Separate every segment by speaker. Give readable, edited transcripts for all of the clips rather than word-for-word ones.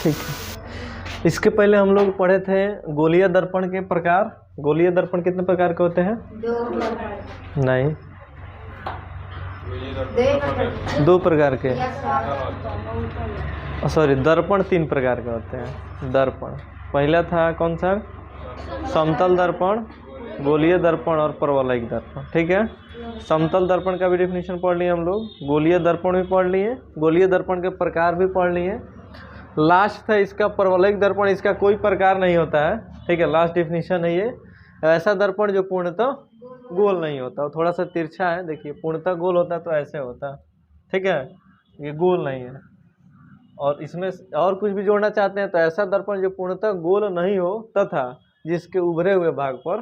Speaker 1: ठीक है। इसके पहले हम लोग पढ़े थे गोलीय दर्पण के प्रकार। गोलीय दर्पण कितने प्रकार के होते हैं? नहीं, 2 प्रकार के। सॉरी, दर्पण 3 प्रकार के होते हैं। दर्पण पहला था कौन सा? समतल दर्पण, गोलीय दर्पण और परवलयिक दर्पण। ठीक है। समतल दर्पण का भी डेफिनेशन पढ़ लिए हम लोग, गोलीय दर्पण भी पढ़ लिए, गोलीय दर्पण के प्रकार भी पढ़ लिए। लास्ट था इसका परवलयिक दर्पण, इसका कोई प्रकार नहीं होता है। ठीक है, लास्ट डेफिनेशन है ये। ऐसा दर्पण जो पूर्णतः गोल नहीं होता, थोड़ा सा तिरछा है। देखिए, पूर्णतः गोल होता तो ऐसे होता। ठीक है, ये गोल नहीं है। और इसमें और कुछ भी जोड़ना चाहते हैं तो ऐसा दर्पण जो पूर्णतः गोल नहीं हो तथा जिसके उभरे हुए भाग पर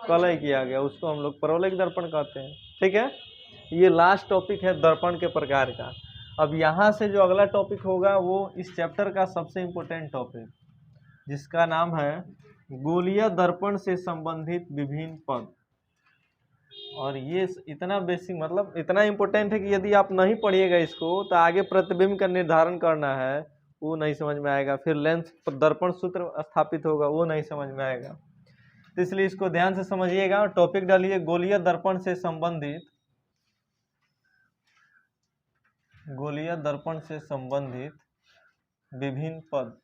Speaker 1: कलय किया गया, उसको हम लोग परवलयिक दर्पण कहते हैं। ठीक है, ये लास्ट टॉपिक है दर्पण के प्रकार का। अब यहाँ से जो अगला टॉपिक होगा वो इस चैप्टर का सबसे इम्पोर्टेंट टॉपिक, जिसका नाम है गोलीय दर्पण से संबंधित विभिन्न पद। और ये इतना बेसिक, मतलब इतना इम्पोर्टेंट है कि यदि आप नहीं पढ़िएगा इसको तो आगे प्रतिबिंब का निर्धारण करना है वो नहीं समझ में आएगा, फिर लेंस दर्पण सूत्र स्थापित होगा वो नहीं समझ में आएगा। तो इसलिए इसको ध्यान से समझिएगा। टॉपिक डालिए गोलीय दर्पण से संबंधित, गोलीय दर्पण से संबंधित विभिन्न पद।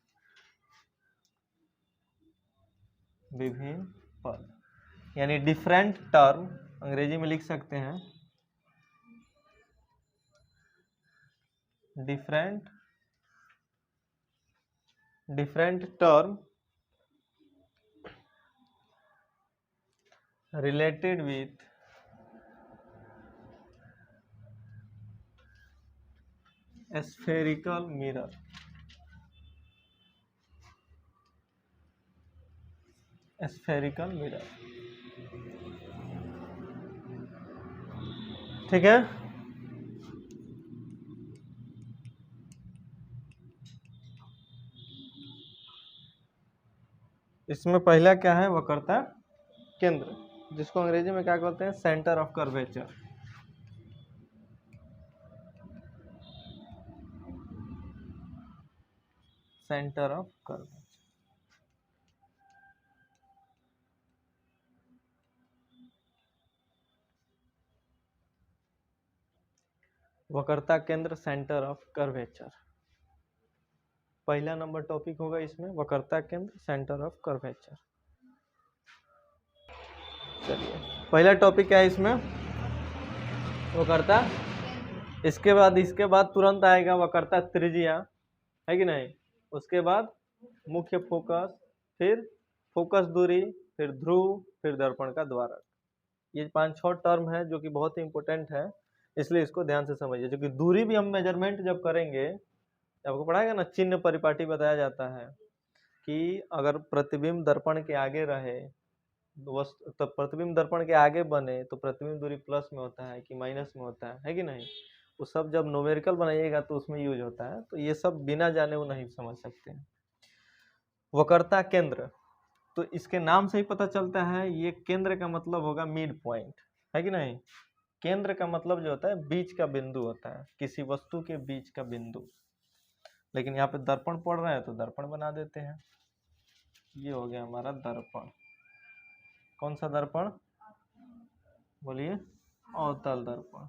Speaker 1: विभिन्न पद यानी डिफरेंट टर्म, अंग्रेजी में लिख सकते हैं different term related with spherical mirror। spherical mirror, ठीक है। इसमें पहला क्या है? वक्रता केंद्र, जिसको अंग्रेजी में क्या कहते हैं? Centre of curvature. Centre of curvature. वक्रता केंद्र, सेंटर ऑफ कर्वेचर, पहला नंबर टॉपिक होगा इसमें, वक्रता केंद्र, सेंटर ऑफ कर्वेचर। चलिए, पहला टॉपिक क्या है इसमें? वक्रता। इसके बाद तुरंत आएगा वक्रता त्रिज्या, है कि नहीं? उसके बाद मुख्य फोकस, फिर फोकस दूरी, फिर ध्रुव, फिर दर्पण का द्वारक। ये 5-6 टर्म है जो कि बहुत ही इंपॉर्टेंट है, इसलिए इसको ध्यान से समझिए। क्योंकि दूरी भी हम मेजरमेंट जब करेंगे, आपको पढ़ाएगा ना, चिन्ह परिपाटी बताया जाता है कि अगर प्रतिबिंब दर्पण के आगे रहे तो प्रतिबिंब दर्पण के आगे बने तो प्रतिबिंब दूरी प्लस में होता है कि माइनस में होता है कि नहीं? वो सब जब न्यूमेरिकल बनाइएगा तो उसमें यूज होता है। तो ये सब बिना जाने वो नहीं समझ सकते हैं। वक्रता केंद्र, तो इसके नाम से ही पता चलता है, ये केंद्र का मतलब होगा मिड पॉइंट, है कि नहीं? केंद्र का मतलब जो होता है बीच का बिंदु होता है, किसी वस्तु के बीच का बिंदु। लेकिन यहाँ पे दर्पण पढ़ रहे हैं तो दर्पण बना देते हैं। ये हो गया हमारा दर्पण। कौन सा दर्पण? बोलिए, अवतल दर्पण।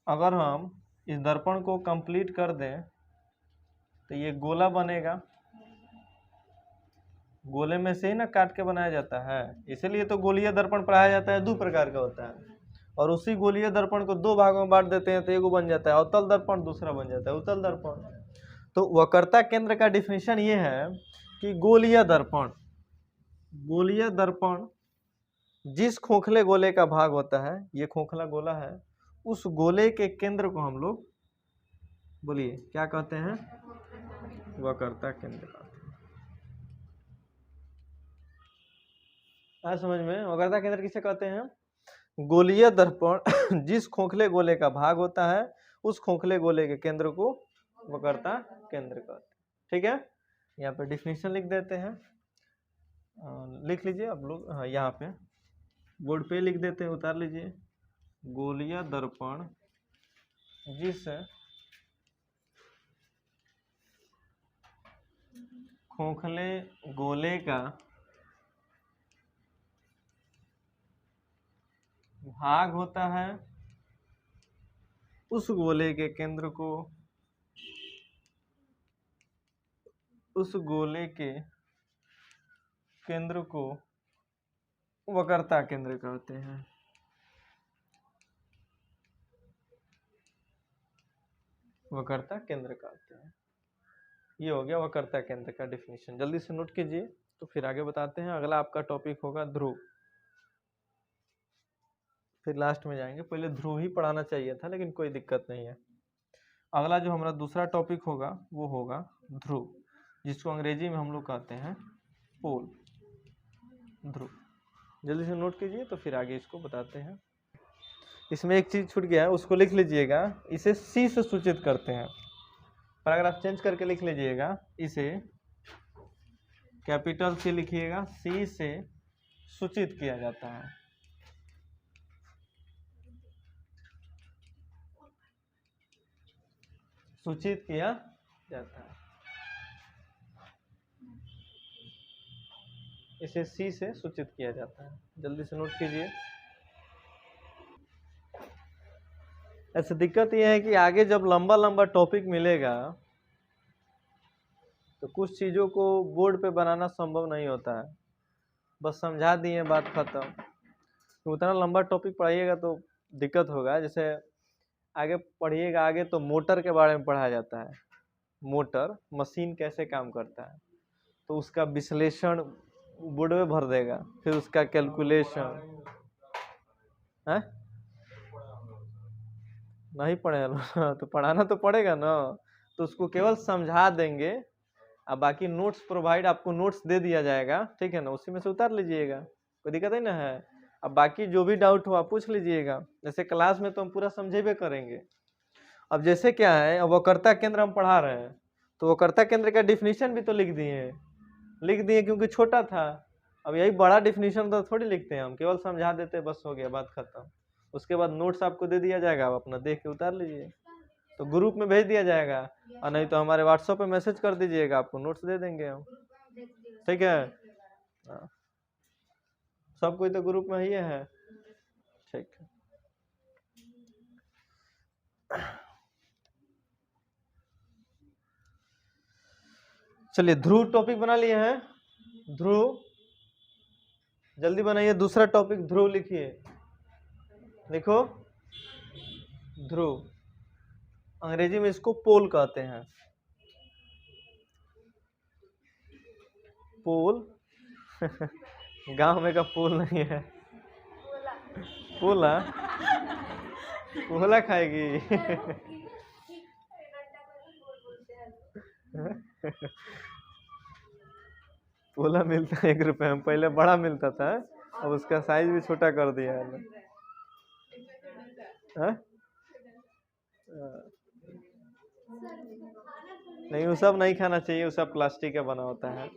Speaker 1: अगर हम इस दर्पण को कंप्लीट कर दें तो ये गोला बनेगा। गोले में से ही ना काट के बनाया जाता है, इसीलिए तो गोलीय दर्पण पढ़ाया जाता है। 2 प्रकार का होता है, और उसी गोलीय दर्पण को 2 भागों में बांट देते हैं तो एगो बन जाता है अवतल दर्पण, दूसरा बन जाता है उत्तल दर्पण। तो वक्रता केंद्र का डिफिनेशन ये है कि गोलीय दर्पण जिस खोखले गोले का भाग होता है, ये खोखला गोला है, उस गोले के केंद्र को हम लोग, बोलिए क्या कहते हैं? वक्रता केंद्र कहते हैं। समझ में? वक्रता केंद्र किसे कहते हैं? गोलीय दर्पण जिस खोखले गोले का भाग होता है उस खोखले गोले के केंद्र को वक्रता केंद्र कहते हैं। ठीक है, यहाँ पे डिफिनेशन लिख देते हैं, लिख लीजिए आप लोग। हाँ, यहाँ पे बोर्ड पे लिख देते हैं, उतार लीजिए। गोलीय दर्पण जिस खोखले गोले का भाग होता है, उस गोले के केंद्र को, उस गोले के केंद्र को वक्रता केंद्र कहते हैं। वक्रता केंद्र कहते हैं। ये हो गया वक्रता केंद्र का डिफिनीशन। जल्दी से नोट कीजिए तो फिर आगे बताते हैं। अगला आपका टॉपिक होगा ध्रुव, फिर लास्ट में जाएंगे। पहले ध्रुव ही पढ़ाना चाहिए था, लेकिन कोई दिक्कत नहीं है। अगला जो हमारा दूसरा टॉपिक होगा वो होगा ध्रुव, जिसको अंग्रेजी में हम लोग कहते हैं पोल। ध्रुव जल्दी से नोट कीजिए तो फिर आगे इसको बताते हैं। इसमें एक चीज छूट गया है, उसको लिख लीजिएगा। इसे सी से सूचित करते हैं। पैराग्राफ चेंज करके लिख लीजिएगा। इसे कैपिटल सी लिखिएगा, सी से सूचित किया जाता है। सूचित किया जाता है। इसे सी से सूचित किया जाता है। जल्दी से नोट कीजिए। ऐसे दिक्कत यह है कि आगे जब लंबा लंबा टॉपिक मिलेगा तो कुछ चीज़ों को बोर्ड पे बनाना संभव नहीं होता है। बस समझा दिए, बात खत्म। तो उतना लंबा टॉपिक पढ़ाइएगा तो दिक्कत होगा। जैसे आगे पढ़िएगा, आगे तो मोटर के बारे में पढ़ाया जाता है। मोटर मशीन कैसे काम करता है, तो उसका विश्लेषण बोर्ड में भर देगा, फिर उसका कैलकुलेशन है। नहीं पढ़े ना तो पढ़ाना तो पड़ेगा ना। तो उसको केवल समझा देंगे, अब बाकी नोट्स प्रोवाइड, आपको नोट्स दे दिया जाएगा, ठीक है ना, उसी में से उतार लीजिएगा, कोई दिक्कत नहीं ना है। अब बाकी जो भी डाउट हो आप पूछ लीजिएगा। जैसे क्लास में तो हम पूरा समझेबे करेंगे। अब जैसे क्या है, अब वक्रता केंद्र हम पढ़ा रहे हैं, तो वक्रता केंद्र का डिफिनीशन भी तो लिख दिए क्योंकि छोटा था। अब यही बड़ा डिफिनीशन तो थोड़ी लिखते हैं हम, केवल समझा देते बस, हो गया, बात खत्म। उसके बाद नोट्स आपको दे दिया जाएगा, आप अपना देख के उतार लीजिए, तो ग्रुप में भेज दिया जाएगा, और नहीं तो हमारे व्हाट्सएप पे मैसेज कर दीजिएगा, आपको नोट्स दे देंगे हम, ठीक है। सब कोई तो ग्रुप में ही है, ठीक है। चलिए ध्रुव टॉपिक बना लिए हैं। ध्रुव जल्दी बनाइए। दूसरा टॉपिक ध्रुव लिखिए, लिखो ध्रुव। अंग्रेजी में इसको पोल कहते हैं। पोल गांव में का पोल नहीं है, पोला पोला खाएगी पोला मिलता है 1 रुपए में, पहले बड़ा मिलता था, अब उसका साइज भी छोटा कर दिया है। नहीं, वो सब नहीं खाना चाहिए, वो सब प्लास्टिक का बना होता है।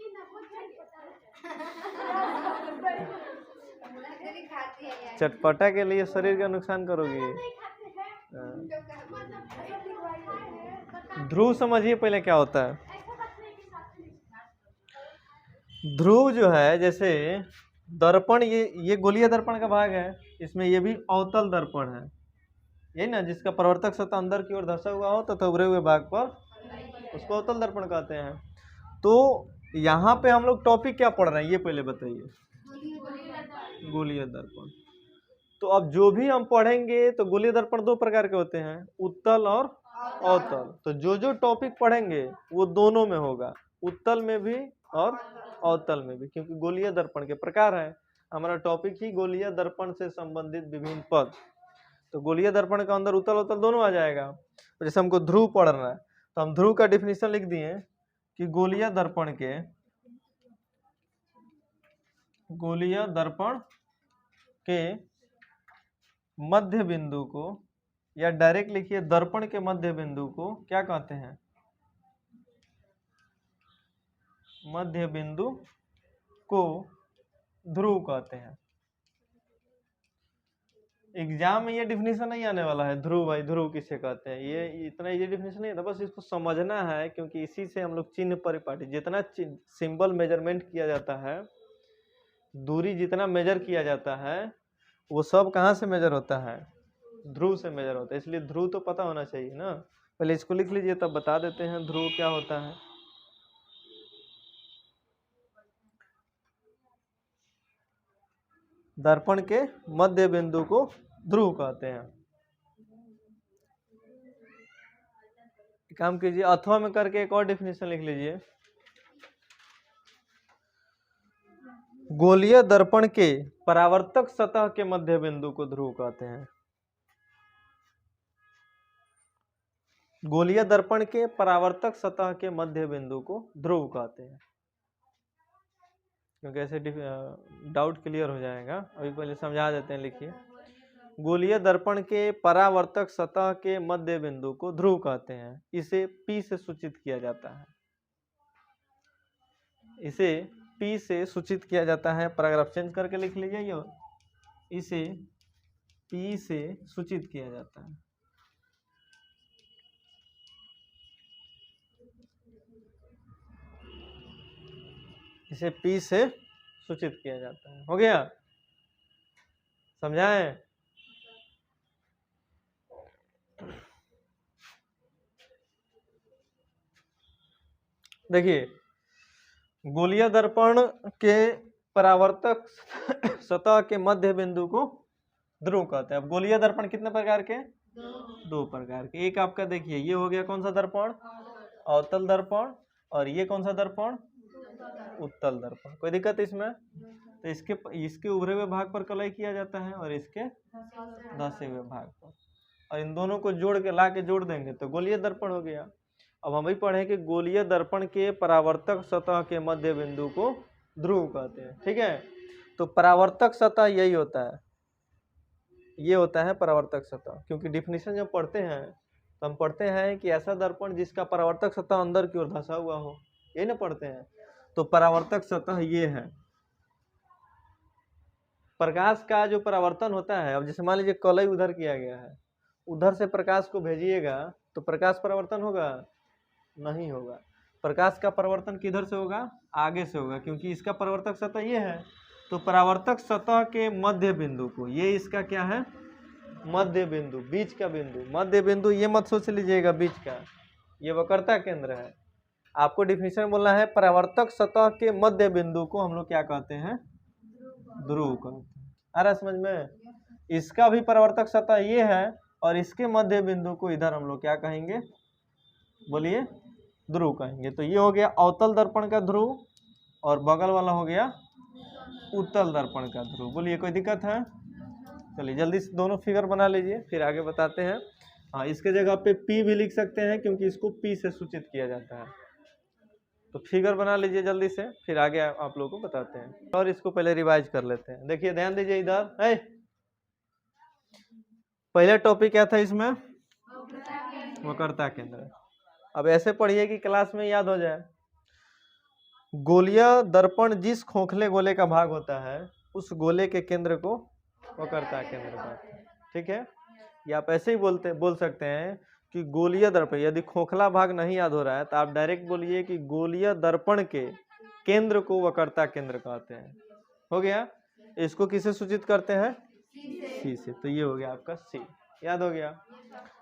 Speaker 1: चटपटा के लिए शरीर का नुकसान करोगी। ध्रुव समझिए पहले क्या होता है। ध्रुव जो है, जैसे दर्पण, ये गोलीय दर्पण का भाग है, इसमें ये भी अवतल दर्पण है, यही ना, जिसका प्रवर्तक सतह अंदर की ओर धंसा हुआ हो तथा उभरे हुए भाग पर, उसको अवतल दर्पण कहते हैं। तो यहाँ पे हम लोग टॉपिक क्या पढ़ रहे हैं ये पहले बताइए। गोलीय दर्पण। तो अब जो भी हम पढ़ेंगे, तो गोलीय दर्पण 2 प्रकार के होते हैं, उत्तल और अवतल। तो जो टॉपिक पढ़ेंगे वो दोनों में होगा, उत्तल में भी और अवतल में भी, क्योंकि गोलीय दर्पण के प्रकार है। हमारा टॉपिक ही गोलीय दर्पण से संबंधित विभिन्न पद, तो गोलीय दर्पण के अंदर उत्तल अवतल दोनों आ जाएगा। तो जैसे हमको ध्रुव पढ़ना है, तो हम ध्रुव का डिफिनीशन लिख दिए कि गोलीय दर्पण के मध्य बिंदु को, या डायरेक्ट लिखिए दर्पण के मध्य बिंदु को क्या कहते हैं, मध्य बिंदु को ध्रुव कहते हैं। एग्जाम में ये डिफिनेशन नहीं आने वाला है ध्रुव भाई, ध्रुव किसे कहते हैं, ये इतना ये डिफिनेशन नहीं था, बस इसको समझना है क्योंकि इसी से हम लोग चिन्ह परिपाटी, जितना सिंबल मेजरमेंट किया जाता है, दूरी जितना मेजर किया जाता है वो सब कहाँ से मेजर होता है, ध्रुव से मेजर होता है। इसलिए ध्रुव तो पता होना चाहिए ना, पहले इसको लिख लीजिए तब बता देते हैं ध्रुव क्या होता है। दर्पण के मध्य बिंदु को ध्रुव कहते हैं। काम कीजिए अथवा में करके एक और डिफिनेशन लिख लीजिए। गोलीय दर्पण के परावर्तक सतह के मध्य बिंदु को ध्रुव कहते हैं। गोलीय दर्पण के परावर्तक सतह के मध्य बिंदु को ध्रुव कहते हैं, क्योंकि ऐसे डाउट क्लियर हो जाएगा। अभी पहले समझा देते हैं, लिखिए गोलीय दर्पण के परावर्तक सतह के मध्य बिंदु को ध्रुव कहते हैं। इसे P से सूचित किया जाता है, इसे P से सूचित किया जाता है। पैराग्राफ चेंज करके लिख लीजिए, ये इसे P से सूचित किया जाता है। इसे P से सूचित किया जाता है। हो गया, समझाएं? देखिए गोलीय दर्पण के परावर्तक सतह के मध्य बिंदु को ध्रुव कहते हैं। अब गोलीय दर्पण कितने प्रकार के? दो प्रकार के। एक आपका देखिए ये हो गया कौन सा दर्पण? अवतल दर्पण। और ये कौन सा दर्पण? उत्तल दर्पण। कोई दिक्कत इसमें? तो इसके उभरे हुए भाग पर कलई किया जाता है और इसके धंसे हुए भाग पर, और इन दोनों को जोड़ के ला के जोड़ देंगे तो गोलीय दर्पण हो गया। अब हम भी पढ़े कि गोलीय दर्पण के परावर्तक सतह के मध्य बिंदु को ध्रुव कहते हैं। ठीक है, तो परावर्तक सतह यही होता है, ये होता है परावर्तक सतह। क्योंकि डिफिनीशन जब पढ़ते हैं तो हम पढ़ते हैं कि ऐसा दर्पण जिसका परावर्तक सतह अंदर की ओर धंसा हुआ हो, ये ना पढ़ते हैं। तो परावर्तक सतह ये है। प्रकाश का जो परावर्तन होता है, अब जैसे मान लीजिए कलई उधर किया गया है, उधर से प्रकाश को भेजिएगा तो प्रकाश परावर्तन होगा? नहीं होगा। प्रकाश का परावर्तन किधर से होगा? आगे से होगा, क्योंकि इसका परावर्तक सतह ये है। तो परावर्तक सतह के मध्य बिंदु को, ये इसका क्या है? मध्य बिंदु, बीच का बिंदु। मध्य बिंदु ये मत सोच लीजिएगा बीच का, ये वक्रता केंद्र है। आपको डिफिनीशन बोलना है परावर्तक सतह के मध्य बिंदु को हम लोग क्या कहते हैं? ध्रुव कहते हैं। आ रहा समझ में? इसका भी परावर्तक सतह ये है और इसके मध्य बिंदु को इधर हम लोग क्या कहेंगे? बोलिए, ध्रुव कहेंगे। तो ये हो गया अवतल दर्पण का ध्रुव और बगल वाला हो गया उत्तल दर्पण का ध्रुव। बोलिए कोई दिक्कत है? चलिए जल्दी से दोनों फिगर बना लीजिए, फिर आगे बताते हैं। हाँ, इसके जगह पे P भी लिख सकते हैं क्योंकि इसको P से सूचित किया जाता है। तो फिगर बना लीजिए जल्दी से, फिर आगे आप लोगों को बताते हैं। और इसको पहले रिवाइज कर लेते हैं। देखिए ध्यान दीजिए इधर है, पहला टॉपिक क्या था इसमें? वक्रता केंद्र। अब ऐसे पढ़िए कि क्लास में याद हो जाए। गोलीय दर्पण जिस खोखले गोले का भाग होता है उस गोले के केंद्र को वक्रता केंद्र कहते हैं। ठीक है, या आप ऐसे ही बोल सकते हैं कि गोलीय दर्पण, यदि खोखला भाग नहीं याद हो रहा है तो आप डायरेक्ट बोलिए कि गोलीय दर्पण के केंद्र को वक्रता केंद्र कहते हैं। हो गया। इसको किसे सूचित करते हैं? सी से। तो ये हो गया आपका सी, याद हो गया।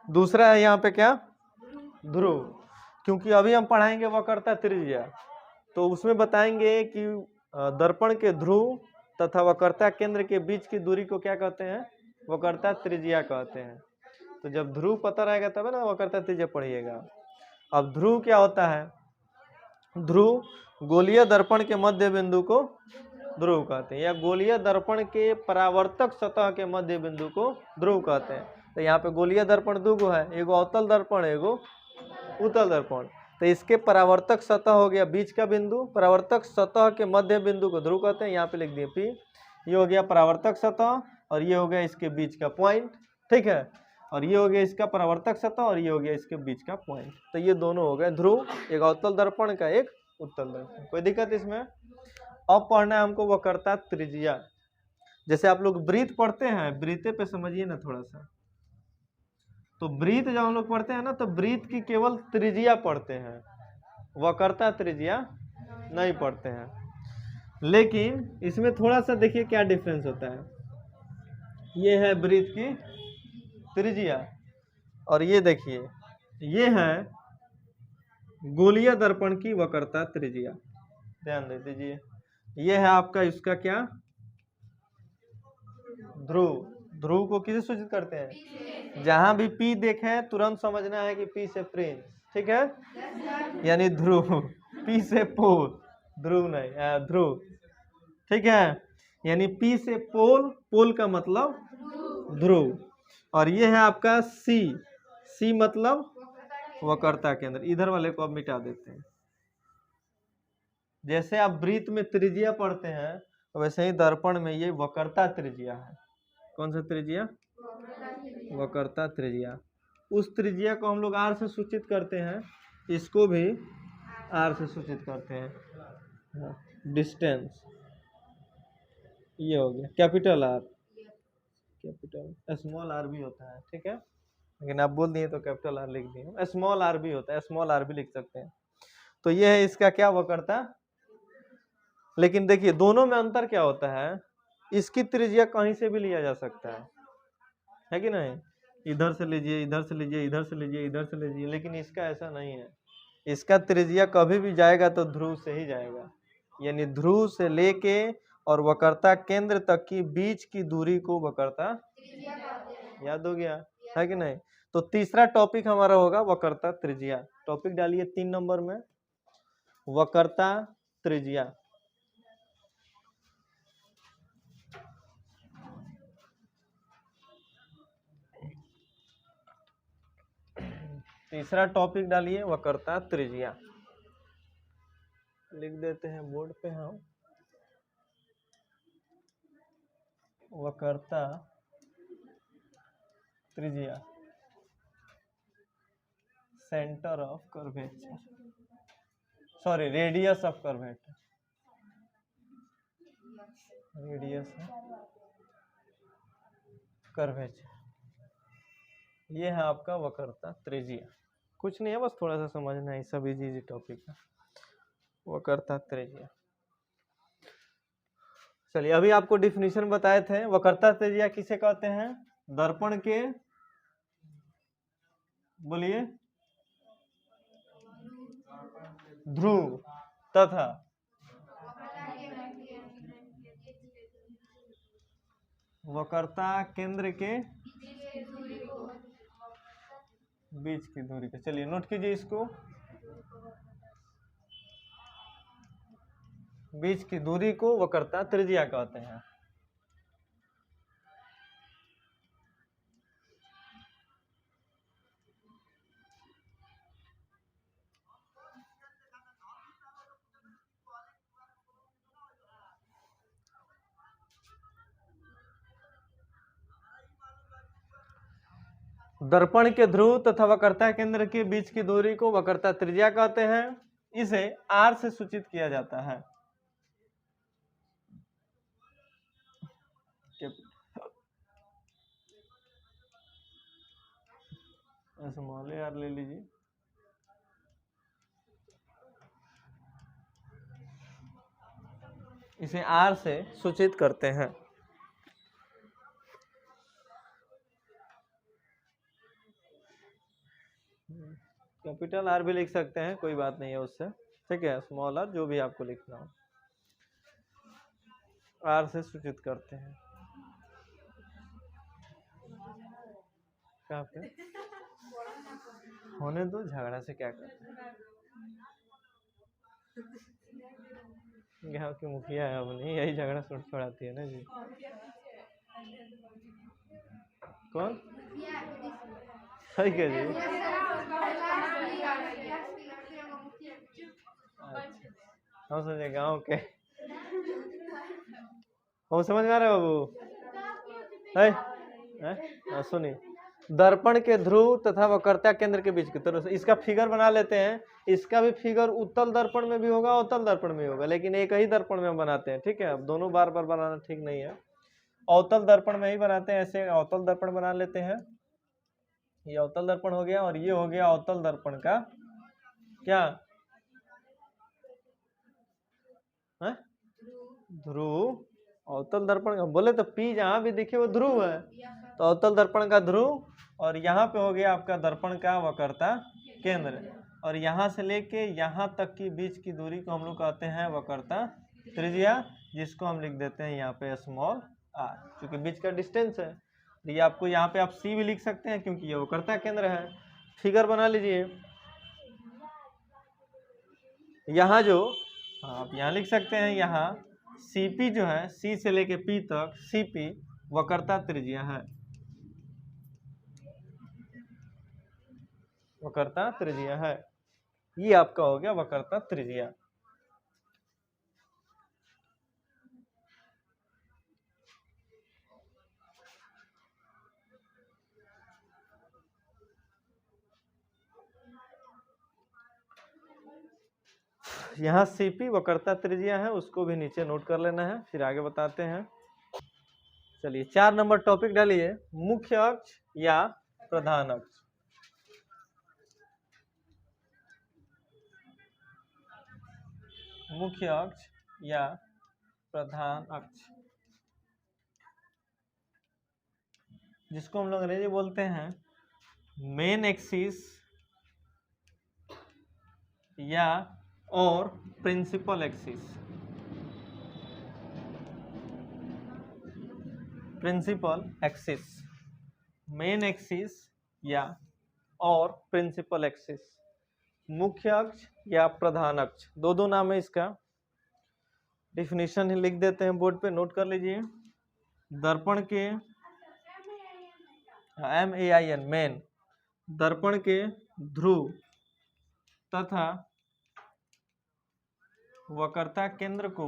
Speaker 1: दूसरा है यहाँ पे क्या? ध्रुव। क्योंकि अभी हम पढ़ाएंगे वक्रता त्रिज्या, तो उसमें बताएंगे कि दर्पण के ध्रुव तथा वक्रता केंद्र के बीच की दूरी को क्या कहते हैं? वक्रता त्रिज्या कहते हैं। तो जब ध्रुव पता रहेगा तब ना वक्रता त्रिज्या पढ़िएगा। अब ध्रुव क्या होता है? ध्रुव गोलीय दर्पण के मध्य बिंदु को ध्रुव कहते हैं, या गोलीय दर्पण के परावर्तक सतह के मध्य बिंदु को ध्रुव कहते हैं। तो यहाँ पे गोलीय दर्पण दो गो है, एगो अवतल दर्पण, एगो उत्तल दर्पण। तो इसके परावर्तक सतह हो गया बीच का बिंदु, परावर्तक सतह के मध्य बिंदु को ध्रुव कहते हैं। यहाँ पे लिख दिए P। ये हो गया परावर्तक सतह और ये हो गया इसके बीच का पॉइंट। ठीक है, और ये हो गया इसका परावर्तक सतह और ये हो गया इसके बीच का पॉइंट। तो ये दोनों हो गए ध्रुव, एक अवतल दर्पण का, एक उत्तल दर्पण। कोई दिक्कत इसमें? अब पढ़ना है हमको वक्रता त्रिज्या। जैसे आप लोग ब्रीथ पढ़ते हैं, ब्रीथे पे समझिए ना थोड़ा सा। तो ब्रीथ जब हम लोग पढ़ते हैं ना, तो ब्रीथ की केवल त्रिज्या पढ़ते हैं, वक्रता त्रिज्या नहीं पढ़ते हैं। लेकिन इसमें थोड़ा सा देखिए क्या डिफरेंस होता है। ये है ब्रीथ की त्रिज्या, और ये देखिए ये है गोलीय दर्पण की वक्रता त्रिज्या। ध्यान दे दीजिए, ये है आपका इसका क्या, ध्रुव। ध्रुव को किसे सूचित करते हैं? जहां भी पी देखे तुरंत समझना है कि पी से प्रिंस, ठीक है, यानी ध्रुव। पी से पोल, ध्रुव नहीं, ध्रुव, ठीक है। यानी पी से पोल, पोल का मतलब ध्रुव। और ये है आपका सी, सी मतलब वक्रता केंद्र। इधर वाले को अब मिटा देते हैं। जैसे आप ब्रीथ में त्रिज्या पढ़ते हैं, वैसे ही दर्पण में ये वक्रता त्रिज्या है। कौन सा त्रिज्या? वक्रता त्रिज्या। उस त्रिज्या को हम लोग आर से सूचित करते हैं, इसको भी आर से सूचित करते हैं। डिस्टेंस ये हो गया capital R, capital small R भी होता है, ठीक है, लेकिन आप बोल दिए तो कैपिटल आर लिख दिए। स्मॉल आर भी होता है, स्मॉल आर भी लिख सकते हैं। तो ये है इसका क्या, वक्रता। लेकिन देखिए दोनों में अंतर क्या होता है, इसकी त्रिज्या कहीं से भी लिया जा सकता है कि नहीं? इधर से लीजिए, इधर से लीजिए, इधर से लीजिए, इधर से लीजिए, लेकिन इसका ऐसा नहीं है। इसका त्रिज्या कभी भी जाएगा तो ध्रुव से ही जाएगा, यानी ध्रुव से लेके और वक्रता केंद्र तक की बीच की दूरी को वक्रता, याद हो गया है कि नहीं? तो तीसरा टॉपिक हमारा होगा वक्रता त्रिज्या। टॉपिक डालिए 3 नंबर में, वक्रता त्रिज्या। तीसरा टॉपिक डालिए वक्रता त्रिज्या। लिख देते हैं बोर्ड पे हम, वक्रता त्रिज्या, centre of curvature, sorry radius of curvature, radius curvature. ये है आपका वक्रता त्रिज्या। कुछ नहीं है, बस थोड़ा सा समझना है, सब इजी टॉपिक है, वक्रता त्रिज्या। चलिए अभी आपको डिफिनीशन बताए थे। वक्रता त्रिज्या किसे कहते हैं? दर्पण के, बोलिए, ध्रुव तथा वक्रता केंद्र के बीच की दूरी को। चलिए नोट कीजिए इसको, बीच की दूरी को वक्रता त्रिज्या कहते हैं। दर्पण के ध्रुव तथा वक्रता केंद्र के बीच की दूरी को वक्रता त्रिज्या कहते हैं। इसे आर से सूचित किया जाता है। स्मॉल आर ले लीजिए, इसे आर से सूचित करते हैं। कैपिटल आर भी लिख सकते हैं, कोई बात नहीं है उससे, ठीक है, स्मॉल आर जो भी आपको लिखना हो, आर से सूचित करते हैं। कहाँ पे होने दो, झगड़ा से क्या करते हैं। गाँव की मुखिया है अपनी, यही झगड़ा छुड़ाती है ना जी। कौन सही कह जी? हम सोचे गाँव के, हम समझ में आ रहे बाबू है? सुनिए, दर्पण के ध्रुव तथा वक्रता केंद्र के बीच की तरफ, इसका फिगर बना लेते हैं। इसका भी फिगर उत्तल दर्पण में भी होगा, अवतल दर्पण में होगा, लेकिन एक ही दर्पण में हम बनाते हैं, ठीक है। अब दोनों बार बार बनाना ठीक नहीं है, अवतल दर्पण में ही बनाते हैं, ऐसे अवतल दर्पण बना लेते हैं। ये अवतल दर्पण हो गया और ये हो गया अवतल दर्पण का क्या है, ध्रुव। अवतल दर्पण का बोले तो पी जहां भी दिखे वो ध्रुव है, तो अवतल दर्पण का ध्रुव। और यहाँ पे हो गया आपका दर्पण का वक्रता केंद्र, और यहाँ से लेके यहाँ तक की बीच की दूरी को हम लोग कहते हैं वक्रता त्रिज्या, जिसको हम लिख देते हैं यहाँ पे स्मॉल आर, क्योंकि बीच का डिस्टेंस है। ये आपको यहाँ पे आप सी भी लिख सकते हैं क्योंकि ये वक्रता केंद्र है। फिगर बना लीजिए, यहाँ जो आप यहाँ लिख सकते हैं, यहाँ CP जो है C से लेके P तक CP वक्रता त्रिज्या है, वक्रता त्रिज्या है। ये आपका हो गया वक्रता त्रिज्या। यहाँ CP वक्रता त्रिज्या है, उसको भी नीचे नोट कर लेना है, फिर आगे बताते हैं। चलिए 4 नंबर टॉपिक डालिए, मुख्य अक्ष या प्रधान अक्ष। मुख्य अक्ष या प्रधान अक्ष, जिसको हम लोग अंग्रेजी बोलते हैं मेन एक्सिस या और principal axis. Principal axis, main axis या और प्रिंसिपल एक्सिस, मुख्य अक्ष या प्रधान अक्ष, दो नाम है इसका। डिफिनीशन ही लिख देते हैं बोर्ड पे, नोट कर लीजिए। दर्पण के MAIN मेन, दर्पण के ध्रुव तथा वक्रता केंद्र को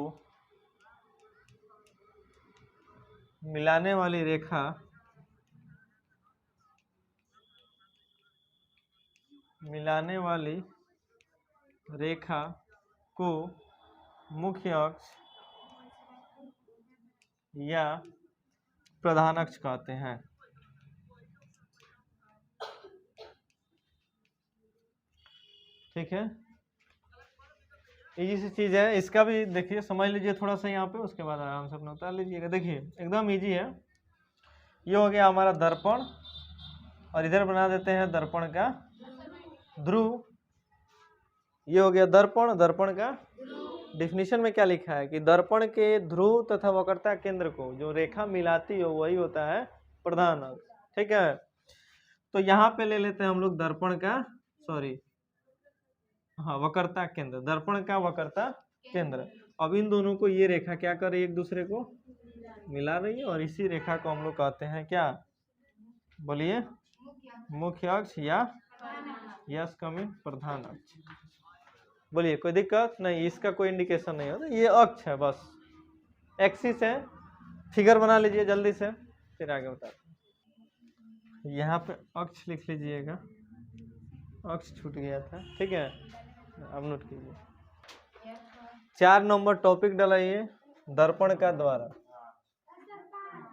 Speaker 1: मिलाने वाली रेखा को मुख्य अक्ष या प्रधान अक्ष कहते हैं। ठीक है, इजी सी चीज है, इसका भी देखिए समझ लीजिए थोड़ा सा यहाँ पे, उसके बाद आराम से अपना उतार लीजिएगा। देखिए एकदम इजी है। ये हो गया हमारा दर्पण, और इधर बना देते हैं दर्पण का ध्रुव। ये हो गया दर्पण, दर्पण का डिफिनीशन में क्या लिखा है कि दर्पण के ध्रुव तथा वक्रता केंद्र को जो रेखा मिलाती हो वही होता है प्रधान अक्ष। ठीक है, तो यहाँ पे ले लेते हैं हम लोग दर्पण का वक्रता केंद्र, दर्पण का वक्रता केंद्र। अब इन दोनों को ये रेखा क्या कर रही है, एक दूसरे को मिला रही है, और इसी रेखा को हम लोग कहते हैं क्या, बोलिए, मुख्य अक्ष या यस कमिंग प्रधान अक्ष। बोलिए, कोई दिक्कत नहीं, इसका कोई इंडिकेशन नहीं होता, ये अक्ष है, बस एक्सिस है। फिगर बना लीजिए जल्दी से, फिर आगे बताते हैं। यहाँ पे अक्ष लिख लीजिएगा, अक्ष छूट गया था। ठीक है, अब नोट कीजिए। 4 नंबर टॉपिक डलाइए, दर्पण का द्वारा।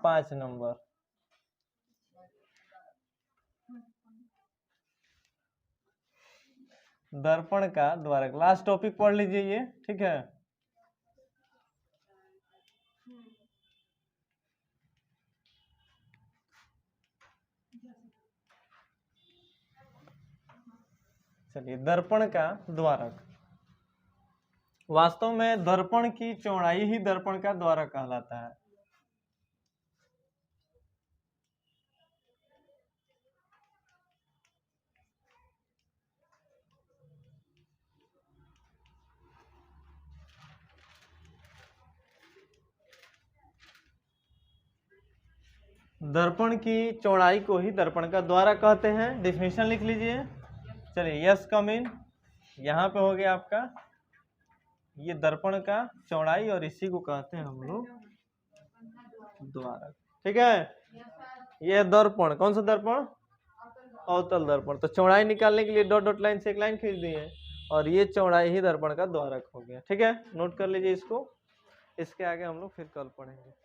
Speaker 1: 5 नंबर दर्पण का द्वारा, लास्ट टॉपिक पढ़ लीजिए ये। ठीक है, चलिए, दर्पण का द्वारक। वास्तव में दर्पण की चौड़ाई ही दर्पण का द्वारक कहलाता है। दर्पण की चौड़ाई को ही दर्पण का द्वारक कहते हैं। डिफिनेशन लिख लीजिए। चलिए, यस कम इन। यहाँ पे हो गया आपका ये दर्पण का चौड़ाई, और इसी को कहते हैं हम लोग द्वारक। ठीक है, ये दर्पण, कौन सा दर्पण, अवतल दर्पण। तो चौड़ाई निकालने के लिए डॉट डॉट लाइन से एक लाइन खींच दी है, और ये चौड़ाई ही दर्पण का द्वारक हो गया। ठीक है, नोट कर लीजिए इसको, इसके आगे हम लोग फिर कल पढ़ेंगे।